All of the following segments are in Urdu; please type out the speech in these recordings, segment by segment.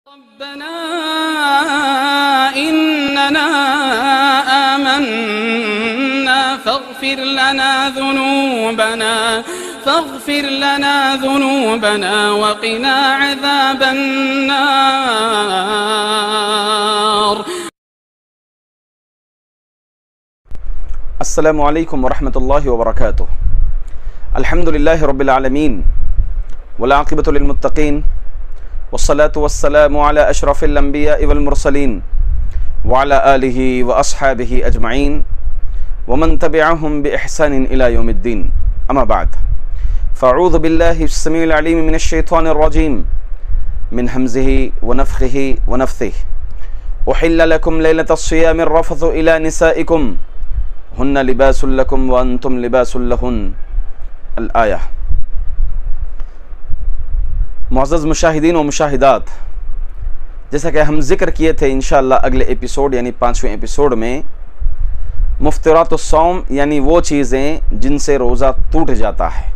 ربنا إننا آمنا فاغفر لنا ذنوبنا وقنا عذاب النار. السلام علیکم ورحمۃ اللہ وبرکاتہ. الحمد للہ رب العالمین والعاقبۃ للمتقین والصلاة والسلام على اشرف الانبیاء والمرسلین وعلى آلہ واصحابہ اجمعین ومن تبعهم باحسان الى یوم الدین. اما بعد فاعوذ باللہ السمیع العلیم من الشیطان الرجیم من حمزہ ونفخہ ونفثہ. احل لکم لیلۃ الصیام الرفث الى نسائکم ہن لباس لکم وانتم لباس لہن. الآیہ. معزز مشاہدین و مشاہدات، جیسا کہ ہم ذکر کیے تھے انشاءاللہ اگلے ایپیسوڈ یعنی 5ویں ایپیسوڈ میں مفطرات الصوم یعنی وہ چیزیں جن سے روزہ ٹوٹ جاتا ہے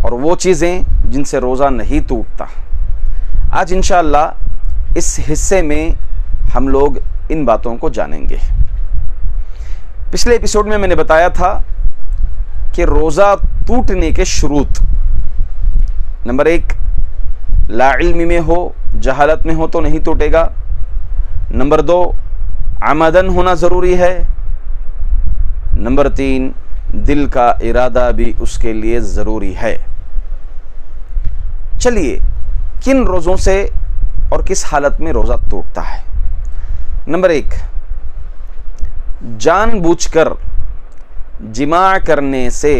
اور وہ چیزیں جن سے روزہ نہیں ٹوٹتا. آج انشاءاللہ اس حصے میں ہم لوگ ان باتوں کو جانیں گے. پچھلے ایپیسوڈ میں نے بتایا تھا کہ روزہ ٹوٹنے کے شروط. نمبر 1، لا علم میں ہو، جہالت میں ہو تو نہیں ٹوٹے گا. نمبر 2، عمدن ہونا ضروری ہے. نمبر 3، دل کا ارادہ بھی اس کے لیے ضروری ہے. چلیے کن روزوں سے اور کس حالت میں روزہ ٹوٹتا ہے. نمبر 1، جان بوجھ کر جماع کرنے سے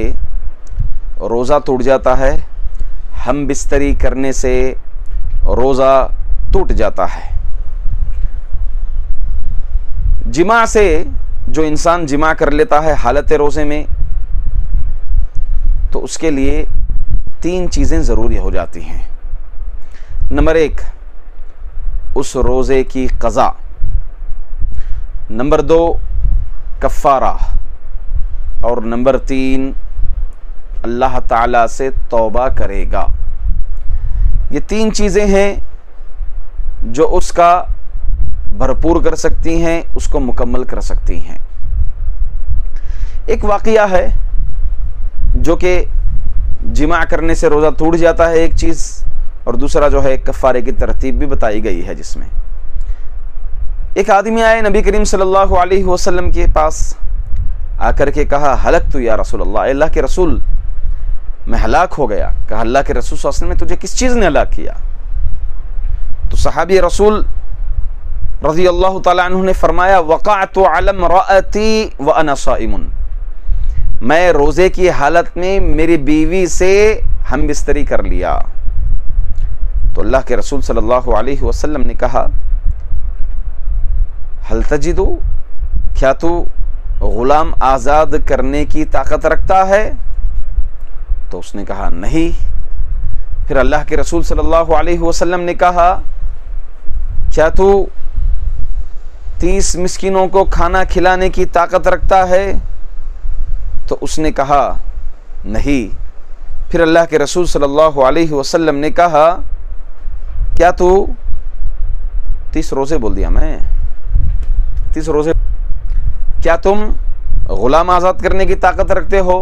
روزہ ٹوٹ جاتا ہے. ہم بستری کرنے سے روزہ ٹوٹ جاتا ہے. جماع سے جو انسان جماع کر لیتا ہے حالت روزے میں تو اس کے لیے 3 چیزیں ضروری ہو جاتی ہیں. نمبر 1، اس روزے کی قضا. نمبر 2، کفارہ. اور نمبر 3، اللہ تعالیٰ سے توبہ کرے گا. یہ 3 چیزیں ہیں جو اس کا بھرپور کر سکتی ہیں، اس کو مکمل کر سکتی ہیں. ایک واقعہ ہے جو کہ جماع کرنے سے روزہ ٹوٹ جاتا ہے ایک چیز، اور دوسرا جو ہے کفارے کی ترتیب بھی بتائی گئی ہے، جس میں ایک آدمی آئے نبی کریم صلی اللہ علیہ وسلم کے پاس، آ کر کے کہا ہلکت یا رسول اللہ، اے اللہ کے رسول میں ہلاک ہو گیا. کہا اللہ کے رسول صلی اللہ علیہ وسلم نے تجھے کس چیز نے ہلاک کیا؟ تو صحابی رسول رضی اللہ تعالیٰ عنہ نے فرمایا وقعت علی امرأتی وانا صائم، میں روزے کی حالت میں میری بیوی سے ہم بستری کر لیا. تو اللہ کے رسول صلی اللہ علیہ وسلم نے کہا حل تجدو، کیا تو غلام آزاد کرنے کی طاقت رکھتا ہے؟ تو اس نے کہا نہیں. پھر اللہ کے رسول صلی اللہ علیہ وسلم نے کہا کیا تو 30 مسکینوں کو کھانا کھلانے کی طاقت رکھتا ہے؟ تو اس نے کہا نہیں. پھر اللہ کے رسول صلی اللہ علیہ وسلم نے کہا کیا تو 30 روزے بول دیا میں 30 روزے، کیا تم غلام آزاد کرنے کی طاقت رکھتے ہو؟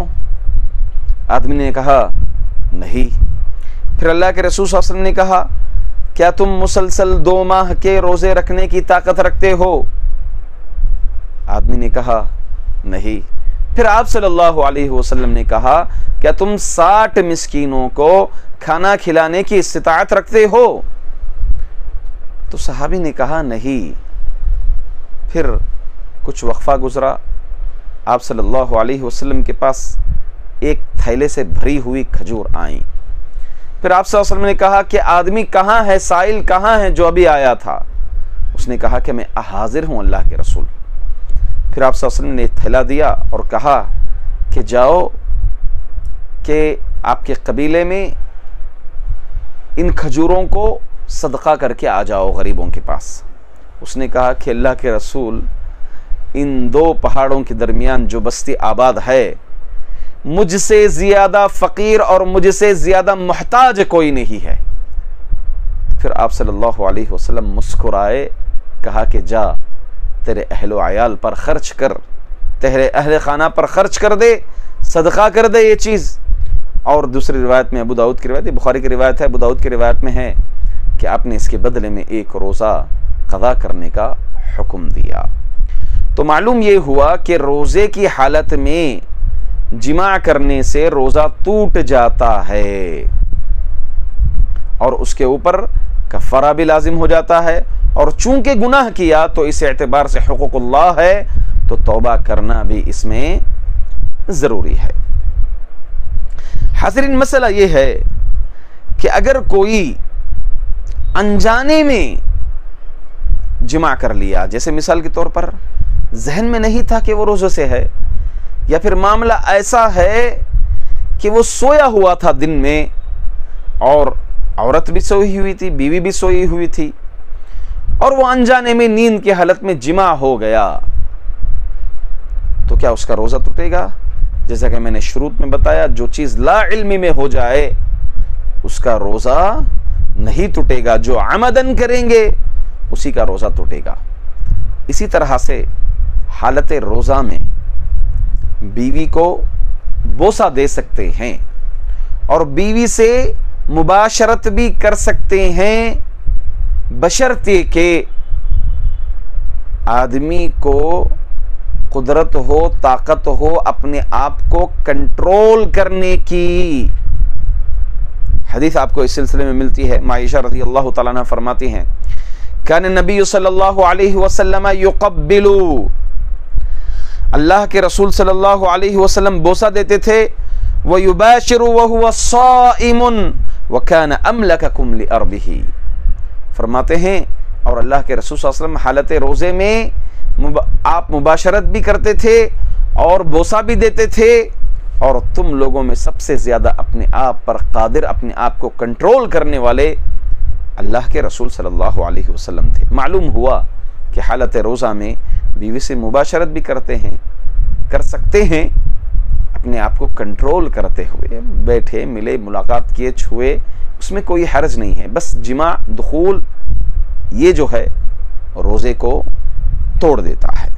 آدمی نے کہا نہیں. پھر اللہ کے رسول صلی اللہ علیہ وسلم نے کہا کیا تم مسلسل 2 ماہ کے روزے رکھنے کی طاقت رکھتے ہو؟ آدمی نے کہا نہیں. پھر آپ صلی اللہ علیہ وسلم نے کہا کیا تم 60 مسکینوں کو کھانا کھلانے کی استطاعت رکھتے ہو؟ تو صحابی نے کہا نہیں. پھر کچھ وقفہ گزرا، آپ صلی اللہ علیہ وسلم کے پاس ایک تھیلے سے بھری ہوئی کھجور آئیں. پھر آپ صلی اللہ علیہ وسلم نے کہا کہ آدمی کہاں ہے، سائل کہاں ہے جو ابھی آیا تھا؟ اس نے کہا کہ میں حاضر ہوں اللہ کے رسول. پھر آپ صلی اللہ علیہ وسلم نے ایک تھیلا دیا اور کہا کہ جاؤ کہ آپ کے قبیلے میں ان کھجوروں کو صدقہ کر کے آ جاؤ غریبوں کے پاس. اس نے کہا کہ اللہ کے رسول ان 2 پہاڑوں کے درمیان جو بستی آباد ہے مجھ سے زیادہ فقیر اور مجھ سے زیادہ محتاج کوئی نہیں ہے. پھر آپ صلی اللہ علیہ وسلم مسکرائے، کہا کہ جا تیرے اہل و عیال پر خرچ کر، تیرے اہل خانہ پر خرچ کر دے، صدقہ کر دے یہ چیز۔ اور دوسری روایت میں، ابو داؤد کی روایت، بخاری کی روایت ہے، ابو داؤد کی روایت میں ہے کہ آپ نے اس کے بدلے میں ایک روزہ قضا کرنے کا حکم دیا۔ تو معلوم یہ ہوا کہ روزے کی حالت میں جماع کرنے سے روزہ ٹوٹ جاتا ہے اور اس کے اوپر کفارہ بھی لازم ہو جاتا ہے، اور چونکہ گناہ کیا تو اس اعتبار سے حقوق اللہ ہے تو توبہ کرنا بھی اس میں ضروری ہے۔ حاضرین، مسئلہ یہ ہے کہ اگر کوئی انجانے میں جماع کر لیا، جیسے مثال کے طور پر ذہن میں نہیں تھا کہ وہ روزے سے ہے، یا پھر معاملہ ایسا ہے کہ وہ سویا ہوا تھا دن میں اور عورت بھی سوئی ہوئی تھی، بیوی بھی سوئی ہوئی تھی، اور وہ انجانے میں نیند کی حالت میں جماع ہو گیا، تو کیا اس کا روزہ ٹوٹے گا؟ جیسا کہ میں نے شروط میں بتایا، جو چیز لا علمی میں ہو جائے اس کا روزہ نہیں ٹوٹے گا، جو عمدن کریں گے اسی کا روزہ ٹوٹے گا۔ اسی طرح سے حالت روزہ میں بیوی کو بوسہ دے سکتے ہیں اور بیوی سے مباشرت بھی کر سکتے ہیں، بشرطے کہ آدمی کو قدرت ہو، طاقت ہو اپنے آپ کو کنٹرول کرنے کی۔ حدیث آپ کو اس سلسلے میں ملتی ہے، عائشہ رضی اللہ تعالیٰ عنہ فرماتی ہیں کان النبی صلی اللہ علیہ وسلم یقبل، اللہ کے رسول صلی اللہ علیہ وسلم بوسہ دیتے تھے، ویباشر وہو صائم وکان املککم لاربہ، فرماتے ہیں اور اللہ کے رسول صلی اللہ علیہ وسلم حالت روزے میں آپ مباشرت بھی کرتے تھے اور بوسہ بھی دیتے تھے، اور تم لوگوں میں سب سے زیادہ اپنے آپ پر قادر، اپنے آپ کو کنٹرول کرنے والے اللہ کے رسول صلی اللہ علیہ وسلم تھے۔ معلوم ہوا کہ حالت روزہ میں بیوی سے مباشرت بھی کر سکتے ہیں، اپنے آپ کو کنٹرول کرتے ہوئے، بیٹھے ملے، ملاقات کیے، چھوئے، اس میں کوئی حرج نہیں ہے، بس جماع دخول یہ جو ہے روزے کو توڑ دیتا ہے۔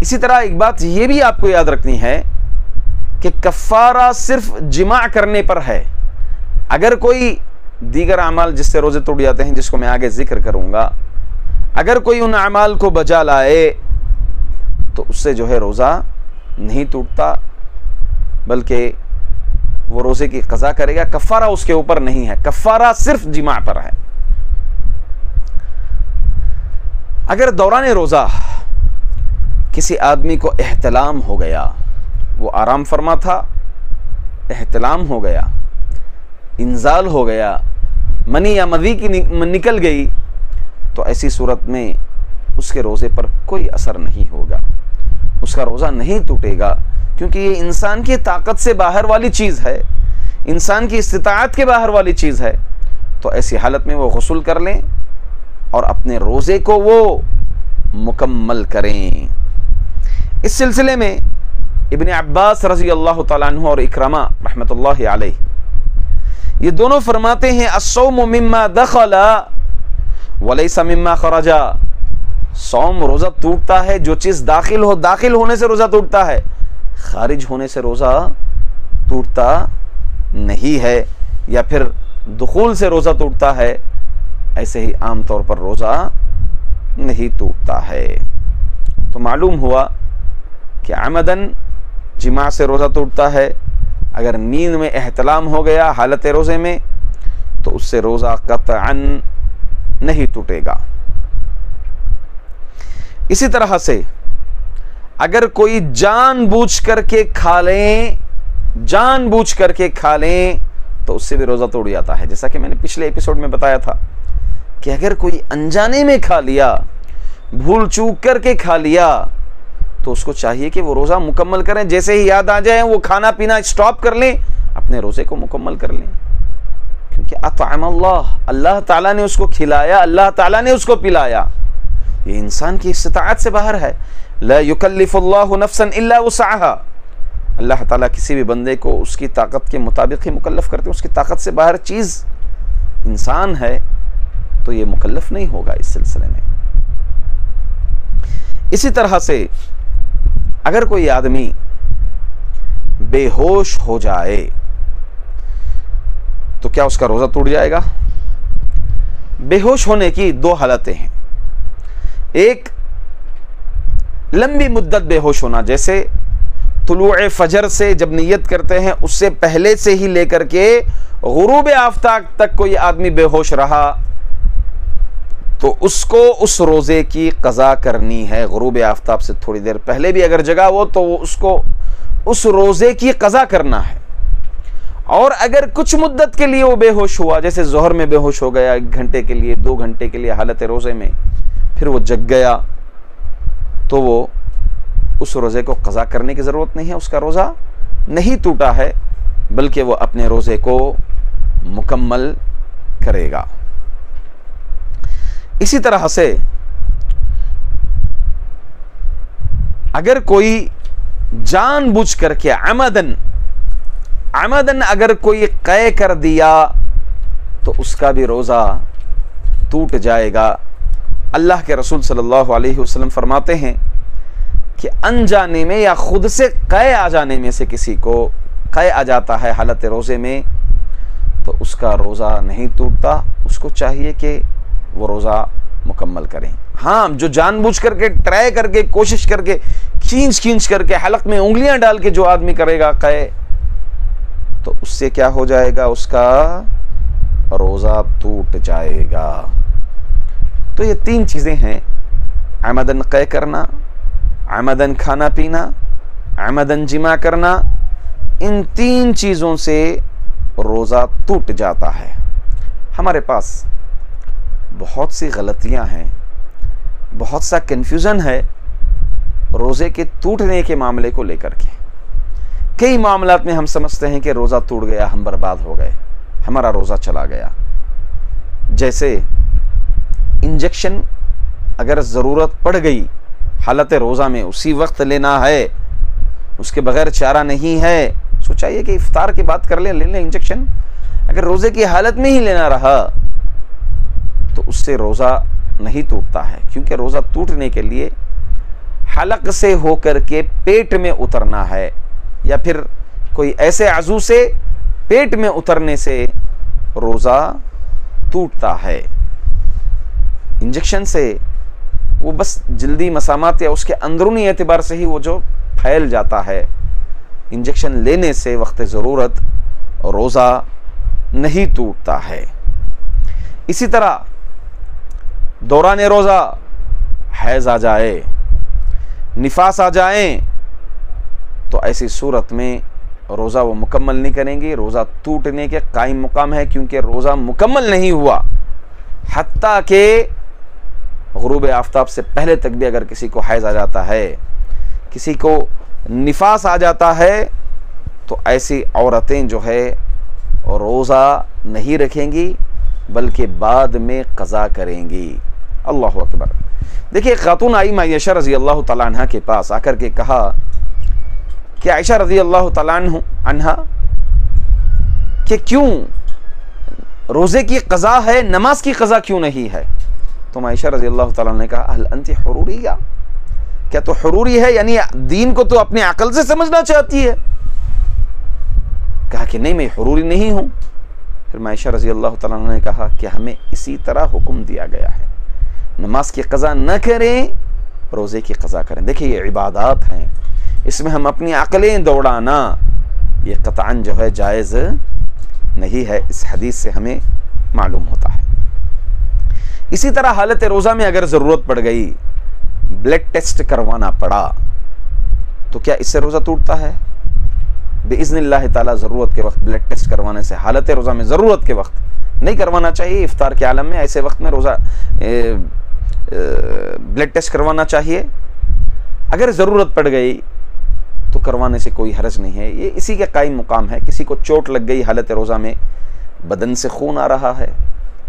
اسی طرح ایک بات یہ بھی آپ کو یاد رکھنی ہے کہ کفارہ صرف جماع کرنے پر ہے۔ اگر کوئی دیگر اعمال جس سے روزے ٹوٹ جاتے ہیں، جس کو میں آگے ذکر کروں گا، اگر کوئی ان اعمال کو بجا لائے تو اس سے جو ہے روزہ نہیں ٹوٹتا، بلکہ وہ روزے کی قضا کرے گا، کفارہ اس کے اوپر نہیں ہے، کفارہ صرف جماع پر ہے۔ اگر دوران روزہ کسی آدمی کو احتلام ہو گیا، وہ آرام فرما تھا، احتلام ہو گیا، انزال ہو گیا، منی یا مذی کی نکل گئی، تو ایسی صورت میں اس کے روزے پر کوئی اثر نہیں ہوگا، اس کا روزہ نہیں ٹوٹے گا، کیونکہ یہ انسان کی طاقت سے باہر والی چیز ہے، انسان کی استطاعت کے باہر والی چیز ہے۔ تو ایسی حالت میں وہ غسل کر لیں اور اپنے روزے کو وہ مکمل کریں۔ اس سلسلے میں ابن عباس رضی اللہ تعالیٰ عنہ اور اکرمہ رحمۃ اللہ علیہ یہ دونوں فرماتے ہیں الصوم مما دخل ولیس مما خرج، صوم روزہ ٹوٹتا ہے جو چیز داخل ہو، داخل ہونے سے روزہ ٹوٹتا ہے، خارج ہونے سے روزہ ٹوٹتا نہیں ہے، یا پھر دخول سے روزہ ٹوٹتا ہے، ایسے ہی عام طور پر روزہ نہیں ٹوٹتا ہے۔ تو معلوم ہوا کہ عمدن جماع سے روزہ ٹوٹتا ہے، اگر نیند میں احتلام ہو گیا حالت روزے میں تو اس سے روزہ قطعاً نہیں ٹوٹے گا۔ اسی طرح سے اگر کوئی جان بوجھ کر کے کھا لیں تو اس سے بھی روزہ ٹوٹ جاتا ہے، جیسا کہ میں نے پچھلے ایپیسوڈ میں بتایا تھا کہ اگر کوئی انجانے میں کھا لیا، بھول چوک کر کے کھا لیا، تو اس کو چاہیے کہ وہ روزہ مکمل کریں، جیسے ہی یاد آ جائے وہ کھانا پینا اسٹاپ کر لیں، اپنے روزے کو مکمل کر لیں، کیونکہ اطعم اللہ تعالیٰ نے اس کو کھلایا، اللہ تعالیٰ نے اس کو پلایا، یہ انسان کی استطاعت سے باہر ہے۔ لا یکلف اللہ نفسا الا وسعها، اللہ تعالیٰ کسی بھی بندے کو اس کی طاقت کے مطابق ہی مکلف کرتے ہیں، اس کی طاقت سے باہر چیز انسان ہے تو یہ مکلف نہیں ہوگا اس سلسلے میں۔ اسی طرح سے اگر کوئی آدمی بے ہوش ہو جائے تو کیا اس کا روزہ ٹوٹ جائے گا؟ بے ہوش ہونے کی دو حالتیں ہیں۔ ایک لمبی مدت بے ہوش ہونا، جیسے طلوع فجر سے جب نیت کرتے ہیں اس سے پہلے سے ہی لے کر کے غروب آفتاب تک کوئی آدمی بے ہوش رہا تو اس کو اس روزے کی قضا کرنی ہے۔ غروب آفتاب سے تھوڑی دیر پہلے بھی اگر جگا وہ تو اس کو اس روزے کی قضا کرنا ہے۔ اور اگر کچھ مدت کے لیے وہ بے ہوش ہوا، جیسے ظہر میں بے ہوش ہو گیا 1 گھنٹے کے لیے 2 گھنٹے کے لیے حالت روزے میں، پھر وہ جگ گیا تو وہ اس روزے کو قضا کرنے کی ضرورت نہیں ہے، اس کا روزہ نہیں ٹوٹا ہے بلکہ وہ اپنے روزے کو مکمل کرے گا۔ اسی طرح سے اگر کوئی جان بوجھ کر کے عمدن اگر کوئی قے کر دیا تو اس کا بھی روزہ ٹوٹ جائے گا۔ اللہ کے رسول صلی اللہ علیہ وسلم فرماتے ہیں کہ انجانے میں یا خود سے قے آ جانے میں سے کسی کو قے آ جاتا ہے حالت روزے میں تو اس کا روزہ نہیں ٹوٹتا، اس کو چاہیے کہ وہ روزہ مکمل کریں۔ ہاں، جو جان بوجھ کر کے ٹرائی کر کے کوشش کر کے کھینچ کر کے حلق میں انگلیاں ڈال کے جو آدمی کرے گا قے تو اس سے کیا ہو جائے گا؟ اس کا روزہ ٹوٹ جائے گا۔ تو یہ 3 چیزیں ہیں، عمدن قے کرنا، عمدن کھانا پینا، عمدن جماع کرنا۔ ان 3 چیزوں سے روزہ ٹوٹ جاتا ہے۔ ہمارے پاس بہت سی غلطیاں ہیں، بہت سا کنفیوژن ہے روزے کے ٹوٹنے کے معاملے کو لے کر کے۔ کئی معاملات میں ہم سمجھتے ہیں کہ روزہ ٹوٹ گیا، ہم برباد ہو گئے، ہمارا روزہ چلا گیا۔ جیسے انجیکشن اگر ضرورت پڑ گئی حالت روزہ میں اسی وقت لینا ہے، اس کے بغیر چارہ نہیں ہے، اس کو چاہیے کہ افطار کے بعد کر لے لیں انجیکشن۔ اگر روزے کی حالت میں ہی لینا رہا تو اس سے روزہ نہیں ٹوٹتا ہے، کیونکہ روزہ ٹوٹنے کے لیے حلق سے ہو کر کے پیٹ میں اترنا ہے، یا پھر کوئی ایسے عضو سے پیٹ میں اترنے سے روزہ ٹوٹتا ہے۔ انجیکشن سے وہ بس جلدی مسامات یا اس کے اندرونی اعتبار سے ہی وہ جو پھیل جاتا ہے، انجیکشن لینے سے وقت ضرورت روزہ نہیں ٹوٹتا ہے۔ اسی طرح دوران روزہ حیض آ جائے، نفاس آ جائیں تو ایسی صورت میں روزہ وہ مکمل نہیں کریں گے، روزہ ٹوٹنے کے قائم مقام ہے، کیونکہ روزہ مکمل نہیں ہوا۔ حتیٰ کہ غروب آفتاب سے پہلے تک بھی اگر کسی کو حیض آ جاتا ہے، کسی کو نفاس آ جاتا ہے تو ایسی عورتیں جو ہے روزہ نہیں رکھیں گی بلکہ بعد میں قضا کریں گی۔ اللہ اکبر۔ دیکھیے، خاتون آئی عائشہ رضی اللہ تعالیٰ عنہ کے پاس آ کر کے کہا کہ عائشہ رضی اللہ تعالیٰ عنہ کہ کیوں روزے کی قضا ہے، نماز کی قضا کیوں نہیں ہے؟ تو عائشہ رضی اللہ تعالیٰ نے کہا اہل انت حروریہ، کیا تو حروری ہے؟ یعنی دین کو تو اپنے عقل سے سمجھنا چاہتی ہے۔ کہا کہ نہیں، میں حروری نہیں ہوں۔ پھر عائشہ رضی اللہ تعالیٰ نے کہا کہ ہمیں اسی طرح حکم دیا گیا ہے، نماز کی قضا نہ کریں، روزے کی قضا کریں۔ دیکھیں، یہ عبادات ہیں، اس میں ہم اپنی عقلیں دوڑانا یہ قطعاً جو ہے جائز نہیں ہے، اس حدیث سے ہمیں معلوم ہوتا ہے۔ اسی طرح حالت روزہ میں اگر ضرورت پڑ گئی، بلڈ ٹیسٹ کروانا پڑا تو کیا اس سے روزہ ٹوٹتا ہے؟ باذن اللہ تعالی ضرورت کے وقت بلڈ ٹیسٹ کروانے سے، حالت روزہ میں ضرورت کے وقت نہیں کروانا چاہیے، افطار کے عالم میں ایسے وقت میں روزہ بلڈ ٹیسٹ کروانا چاہیے۔ اگر ضرورت پڑ گئی تو کروانے سے کوئی حرج نہیں ہے، یہ اسی کے قائم مقام ہے۔ کسی کو چوٹ لگ گئی حالت روزہ میں، بدن سے خون آ رہا ہے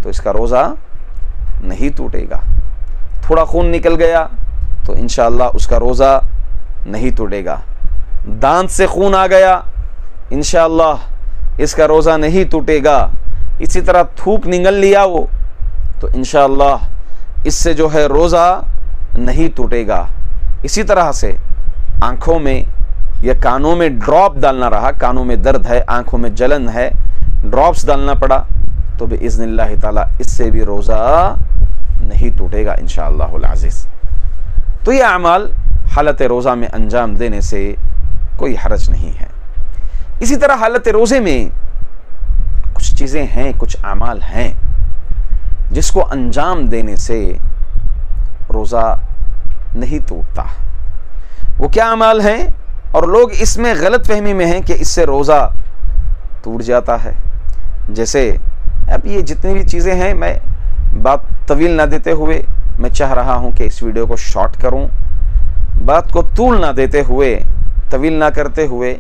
تو اس کا روزہ نہیں ٹوٹے گا۔ تھوڑا خون نکل گیا تو انشاءاللہ اس کا روزہ نہیں ٹوٹے گا۔ دانت سے خون آ گیا، انشاءاللہ اس کا روزہ نہیں ٹوٹے گا۔ اسی طرح تھوک نگل لیا وہ تو انشاءاللہ اس سے جو ہے روزہ نہیں ٹوٹے گا. اسی طرح سے آنکھوں میں یا کانوں میں ڈراپ ڈالنا رہا, کانوں میں درد ہے, آنکھوں میں جلن ہے, ڈراپس ڈالنا پڑا تو باذن اللہ تعالی اس سے بھی روزہ نہیں ٹوٹے گا انشاءاللہ العزیز. تو یہ اعمال حالت روزہ میں انجام دینے سے کوئی حرج نہیں ہے. اسی طرح حالت روزے میں کچھ چیزیں ہیں, کچھ اعمال ہیں جس کو انجام دینے سے روزہ نہیں ٹوٹتا. وہ کیا اعمال ہیں؟ اور لوگ اس میں غلط فہمی میں ہیں کہ اس سے روزہ ٹوٹ جاتا ہے. جیسے اب یہ جتنی بھی چیزیں ہیں, میں بات طویل نہ دیتے ہوئے میں چاہ رہا ہوں کہ اس ویڈیو کو شارٹ کروں, بات کو طول نہ دیتے ہوئے, طویل نہ کرتے ہوئے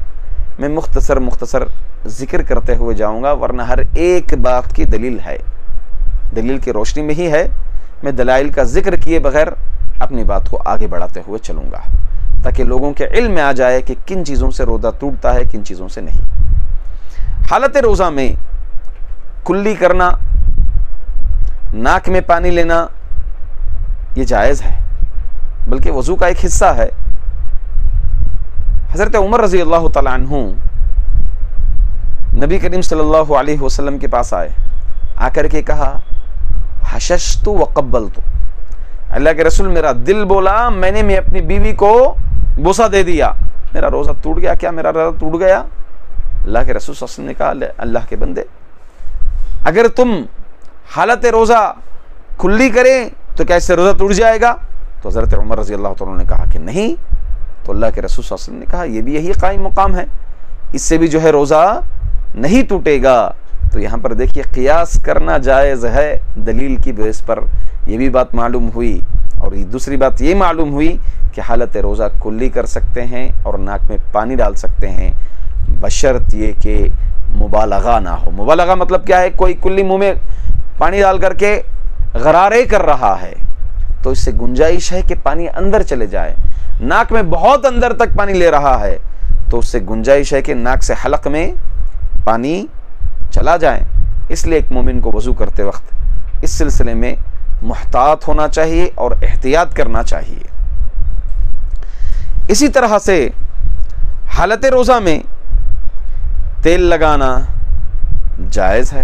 میں مختصر ذکر کرتے ہوئے جاؤں گا, ورنہ ہر ایک بات کی دلیل ہے, دلیل کی روشنی میں ہی ہے. میں دلائل کا ذکر کیے بغیر اپنی بات کو آگے بڑھاتے ہوئے چلوں گا تاکہ لوگوں کے علم میں آ جائے کہ کن چیزوں سے روزہ ٹوٹتا ہے, کن چیزوں سے نہیں. حالت روزہ میں کلی کرنا, ناک میں پانی لینا یہ جائز ہے, بلکہ وضو کا ایک حصہ ہے. حضرت عمر رضی اللہ تعالی عنہ نبی کریم صلی اللہ علیہ وسلم کے پاس آئے, آ کر کے کہا حششت وقبلت, اللہ کے رسول میرا دل بولا, میں نے اپنی بیوی کو بوسہ دے دیا, میرا روزہ ٹوٹ گیا کیا؟ میرا روزہ ٹوٹ گیا؟ اللہ کے رسول صلی اللہ علیہ وسلم نے کہا اللہ کے بندے, اگر تم حالت روزہ کلی کریں تو کیا اس سے روزہ ٹوٹ جائے گا؟ تو حضرت عمر رضی اللہ تعالیٰ نے کہا کہ نہیں. تو اللہ کے رسول صلی اللہ علیہ وسلم نے کہا یہ بھی یہی قائم مقام ہے, اس سے بھی جو ہے روزہ نہیں ٹوٹے گا. تو یہاں پر دیکھیے قیاس کرنا جائز ہے دلیل کی بیس پر, یہ بھی بات معلوم ہوئی. اور دوسری بات یہ معلوم ہوئی کہ حالت روزہ کلی کر سکتے ہیں اور ناک میں پانی ڈال سکتے ہیں, بشرط یہ کہ مبالغہ نہ ہو. مبالغہ مطلب کیا ہے؟ کوئی کلی منہ میں پانی ڈال کر کے غرارے کر رہا ہے تو اس سے گنجائش ہے کہ پانی اندر چلے جائے. ناک میں بہت اندر تک پانی لے رہا ہے تو اس سے گنجائش ہے کہ ناک سے حلق میں پانی چلا جائے. اس لیے ایک مومن کو وضو کرتے وقت اس سلسلے میں محتاط ہونا چاہیے اور احتیاط کرنا چاہیے. اسی طرح سے حالت روزہ میں تیل لگانا جائز ہے,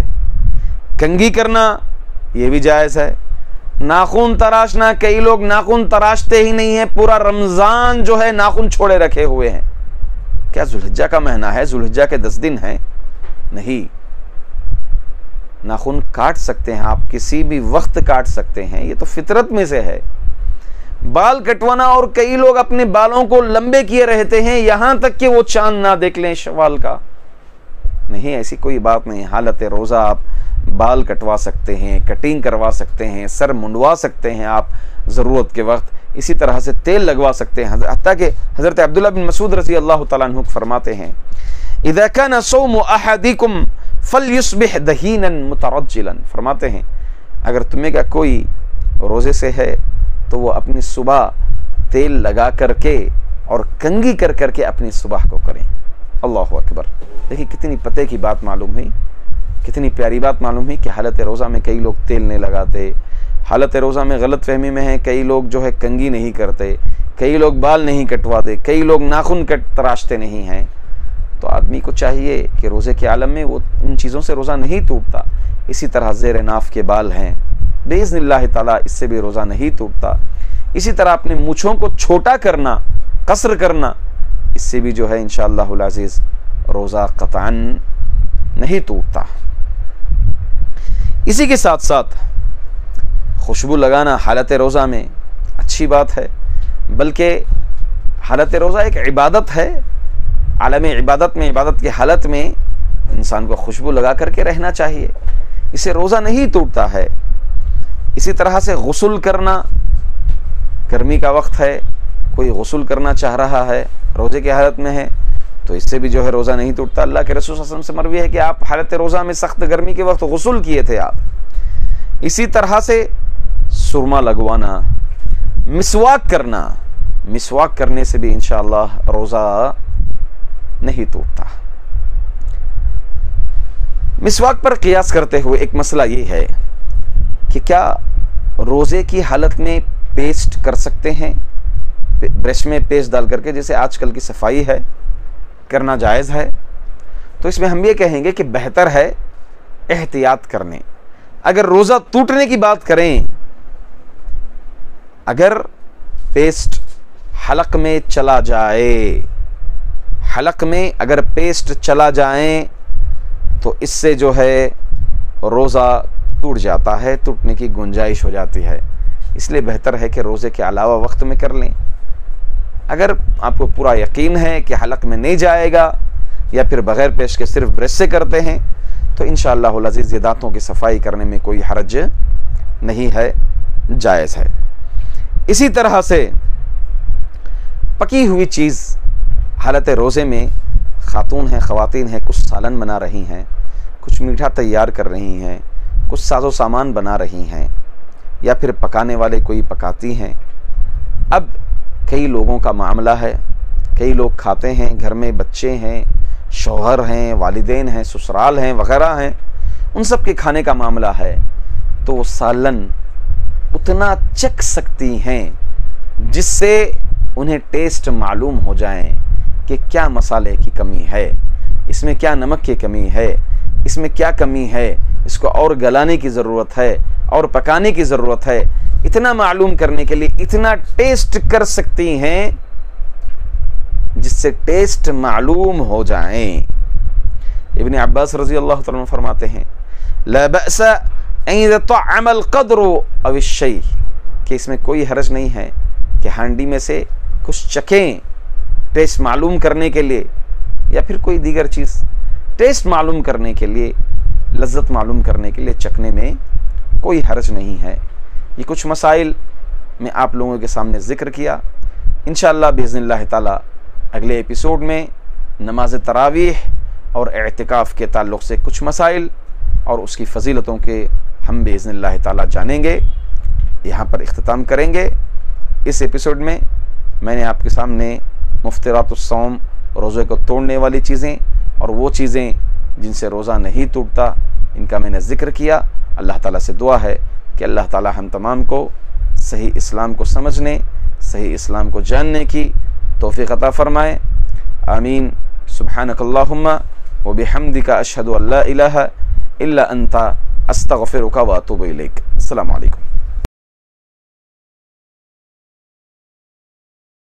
کنگھی کرنا یہ بھی جائز ہے, ناخن تراشنا, کئی لوگ ناخن تراشتے ہی نہیں ہیں, پورا رمضان جو ہے ناخن چھوڑے رکھے ہوئے ہیں. کیا ذوالحجہ کا مہینہ ہے؟ ذوالحجہ کے 10 دن ہیں؟ نہیں, ناخن کاٹ سکتے ہیں آپ, کسی بھی وقت کاٹ سکتے ہیں, یہ تو فطرت میں سے ہے. بال کٹوانا, اور کئی لوگ اپنے بالوں کو لمبے کیے رہتے ہیں یہاں تک کہ وہ چاند نہ دیکھ لیں شوال کا. نہیں, ایسی کوئی بات نہیں. حالت روزہ آپ بال کٹوا سکتے ہیں, کٹنگ کروا سکتے ہیں, سر منڈوا سکتے ہیں آپ ضرورت کے وقت. اسی طرح سے تیل لگوا سکتے ہیں. حتیٰ کہ حضرت عبداللہ بن مسعود رضی اللہ تعالیٰ عنہ فرماتے ہیں اذا كان صوم احدكم فليصبح دهينا مترجلا, فرماتے ہیں اگر تمہیں کا کوئی روزے سے ہے تو وہ اپنی صبح تیل لگا کر کے اور کنگھی کر کر کے اپنی صبح کو کریں. اللہ اکبر. دیکھیں کتنی پتے کی بات معلوم ہوئی, کتنی پیاری بات معلوم ہوئی کہ حالت روزہ میں کئی لوگ تیل نہیں لگاتے, حالت روزہ میں غلط فہمی میں ہیں, کئی لوگ جو ہے کنگھی نہیں کرتے, کئی لوگ بال نہیں کٹواتے, کئی لوگ ناخن تراشتے نہیں ہیں. تو آدمی کو چاہیے کہ روزے کے عالم میں وہ ان چیزوں سے روزہ نہیں ٹوٹتا. اسی طرح زیر ناف کے بال ہیں, باذن اللہ تعالیٰ اس سے بھی روزہ نہیں ٹوٹتا. اسی طرح اپنے مونچھوں کو چھوٹا کرنا, قصر کرنا, اس سے بھی جو ہے انشاءاللہ العزیز روزہ قطعاً نہیں ٹوٹتا. اسی کے ساتھ ساتھ خوشبو لگانا حالت روزہ میں اچھی بات ہے, بلکہ حالت روزہ ایک عبادت ہے. عالم عبادت میں, عبادت کی حالت میں انسان کو خوشبو لگا کر کے رہنا چاہیے, اسے روزہ نہیں ٹوٹتا ہے. اسی طرح سے غسل کرنا, گرمی کا وقت ہے, کوئی غسل کرنا چاہ رہا ہے, روزے کی حالت میں ہے, تو اس سے بھی جو ہے روزہ نہیں ٹوٹتا. اللہ کے رسول صلی اللہ علیہ وسلم سے مروی ہے کہ آپ حالت روزہ میں سخت گرمی کے وقت غسل کیے تھے آپ. اسی طرح سے سرما لگوانا, مسواک کرنا, مسواک کرنے سے بھی انشاءاللہ روزہ نہیں ٹوٹتا. مسواک پر قیاس کرتے ہوئے ایک مسئلہ یہ ہے کہ کیا روزے کی حالت میں پیسٹ کر سکتے ہیں، برش میں پیسٹ ڈال کر کے، جیسے آج کل کی صفائی ہے، کرنا جائز ہے؟ تو اس میں ہم یہ کہیں گے کہ بہتر ہے احتیاط کرنے۔ اگر روزہ ٹوٹنے کی بات کریں، اگر پیسٹ حلق میں چلا جائے، حلق میں اگر پیسٹ چلا جائیں تو اس سے جو ہے روزہ ٹوٹ جاتا ہے، ٹوٹنے کی گنجائش ہو جاتی ہے۔ اس لیے بہتر ہے کہ روزے کے علاوہ وقت میں کر لیں۔ اگر آپ کو پورا یقین ہے کہ حلق میں نہیں جائے گا، یا پھر بغیر پیسٹ کے صرف برش سے کرتے ہیں، تو انشاءاللہ العزیز یہ دانتوں کی صفائی کرنے میں کوئی حرج نہیں ہے، جائز ہے۔ اسی طرح سے پکی ہوئی چیز حالت روزے میں خاتون ہیں، خواتین ہیں، کچھ سالن بنا رہی ہیں، کچھ میٹھا تیار کر رہی ہیں، کچھ ساز و سامان بنا رہی ہیں، یا پھر پکانے والے کوئی پکاتی ہیں۔ اب کئی لوگوں کا معاملہ ہے، کئی لوگ کھاتے ہیں، گھر میں بچے ہیں، شوہر ہیں، والدین ہیں، سسرال ہیں وغیرہ ہیں، ان سب کے کھانے کا معاملہ ہے، تو وہ سالن اتنا چکھ سکتی ہیں جس سے انہیں ٹیسٹ معلوم ہو جائیں کہ کیا مسالے کی کمی ہے، اس میں کیا نمک کی کمی ہے، اس میں کیا کمی ہے، اس کو اور گلانے کی ضرورت ہے اور پکانے کی ضرورت ہے۔ اتنا معلوم کرنے کے لیے اتنا ٹیسٹ کر سکتی ہیں جس سے ٹیسٹ معلوم ہو جائیں۔ ابن عباس رضی اللہ تعالیٰ عنہ فرماتے ہیں لا بأس ان يطعم القدر او الشيء، کہ اس میں کوئی حرج نہیں ہے کہ ہانڈی میں سے کچھ چکھیں ٹیسٹ معلوم کرنے کے لیے، یا پھر کوئی دیگر چیز ٹیسٹ معلوم کرنے کے لیے، لذت معلوم کرنے کے لیے چکھنے میں کوئی حرج نہیں ہے۔ یہ کچھ مسائل میں آپ لوگوں کے سامنے ذکر کیا۔ انشاءاللہ باذن اللہ تعالی اگلے ایپیسوڈ میں نماز تراویح اور اعتکاف کے تعلق سے کچھ مسائل اور اس کی فضیلتوں کے ہم باذن اللہ تعالی جانیں گے۔ یہاں پر اختتام کریں گے۔ اس ایپیسوڈ میں میں نے آپ کے سامنے مفطرات الصوم، روزے کو توڑنے والی چیزیں اور وہ چیزیں جن سے روزہ نہیں ٹوٹتا، ان کا میں نے ذکر کیا۔ اللہ تعالیٰ سے دعا ہے کہ اللہ تعالیٰ ہم تمام کو صحیح اسلام کو سمجھنے، صحیح اسلام کو جاننے کی توفیق عطا فرمائے۔ آمین۔ سبحانک اللہم وبحمدک اشہد ان لا الہ الا انت استغفرک واتوب الیک۔ السلام علیکم۔